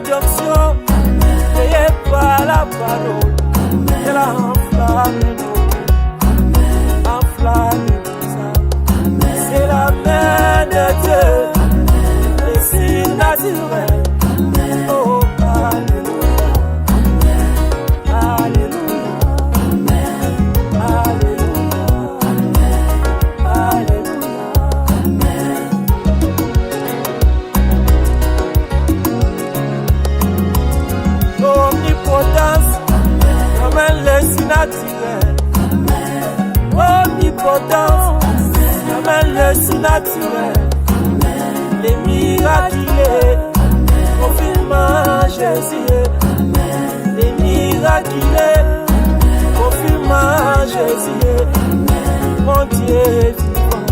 séduction, n'ayez pas la parole, elle a enflammé nous, enflammé nous. C'est la main de Dieu, les signes naturels. Oh, alléluia, alléluia, alléluia, alléluia. Omnipotence, ramène les signes naturels. Omnipotence, ramène les signes naturels. Les miraculés, confirmant Jésus. Les miraculés, confirmant Jésus. Mon Dieu vivant,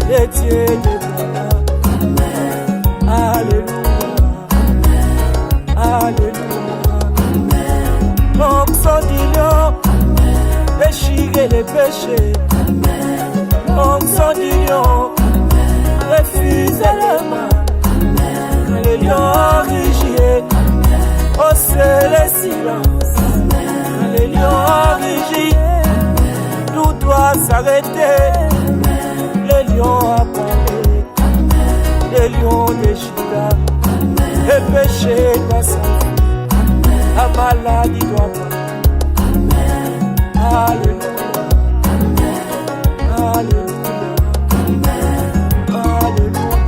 le Dieu de gloire. Alléluia, alléluia. L'onction du lion, déchirer les péchés. L'onction du lion, refuser le mal. Quand le lion rugit, hausser le silence. Quand le lion rugit, tout doit s'arrêter. Le lion a parlé, le lion de Juda. Le péché doit s'arrêter, la maladie doit partir. Alléluia, alléluia, alléluia.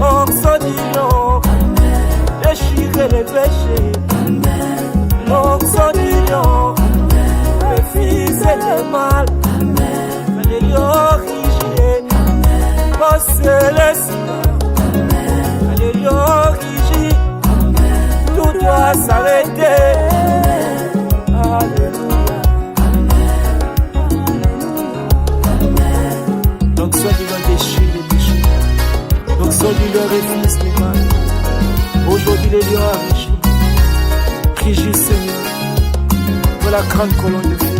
L'onction du lion, déchirer les péchés. L'onction du lion, refuser le mal. Mais le lion rugit, hausser le silence. Mais le lion rugit, tout doit s'arrêter. Alléluia. Donc soit du lion déchire les péchés. Donc soit du lion refuse le mal. Aujourd'hui le lion a rugi. Rugis Seigneur, pour la grande colonne de feu.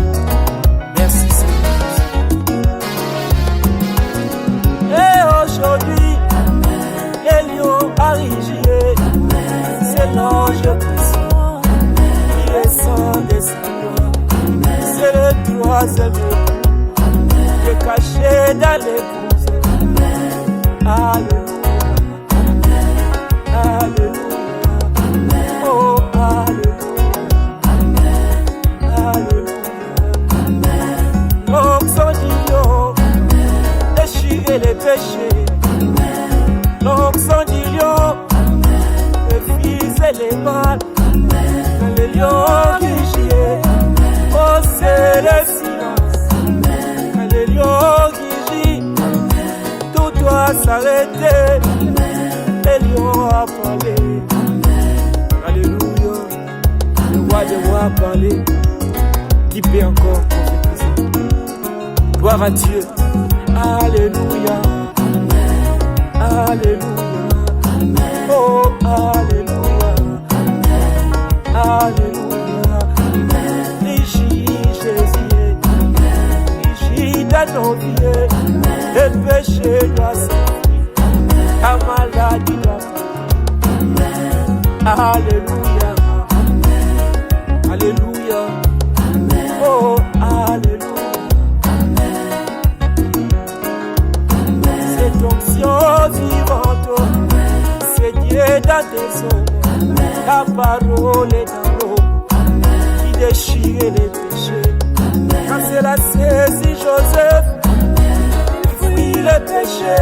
Merci Seigneur. Et aujourd'hui, le lion a rugi. C'est l'ange puissant qui descend des cieux. C'est le troisième qui est caché dans l'épouse. Alléluia, alléluia, oh alléluia, alléluia. L'onction du lion, déchirer les péchés. L'onction du lion, refuser les mal. Quand le lion rugit, hausser le silence. Quand le lion rugit, tout doit s'arrêter. Le lion a parlé. Alléluia, le roi des rois a parlé. Qui peut encore prophétiser? Gloire à Dieu. Alléluia, alléluia, oh alléluia, alléluia. Rugis Jésus, rugis dans nos vies. Le péché doit s'arrêter, la maladie doit partir. Alléluia, alléluia, oh alléluia. Cette onction vivante, c'est Dieu dans tes ombres, la parole est dans l'eau, qui déchire les péchés. Quand c'est la saisie Joseph, il fuit le péché.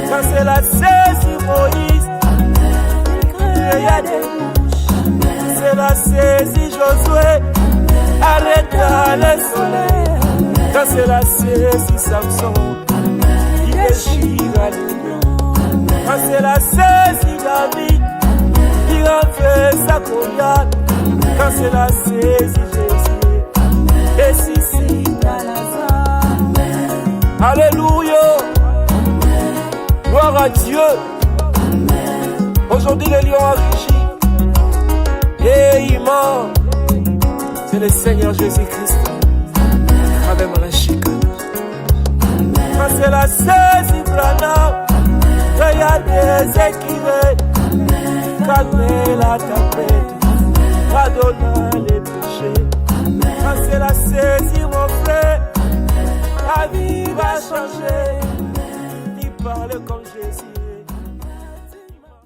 Quand c'est la saisie Moïse, il y a des bouches. C'est la saisie Josué, arrêta le soleil. Quand c'est la saisie Samson, il déchira les lions. Quand c'est la saisie David, il renverse sa Goliath. Quand c'est la saisie Jésus, ressuscite à Lazare. Alléluia, gloire à Dieu. Aujourd'hui le lion a rugi et il mord. C'est le Seigneur Jésus-Christ. Avec ma chicane. Quand c'est la saisie Branham, Déséquilibré, calmez la tempête, pardonne les péchés, cancelle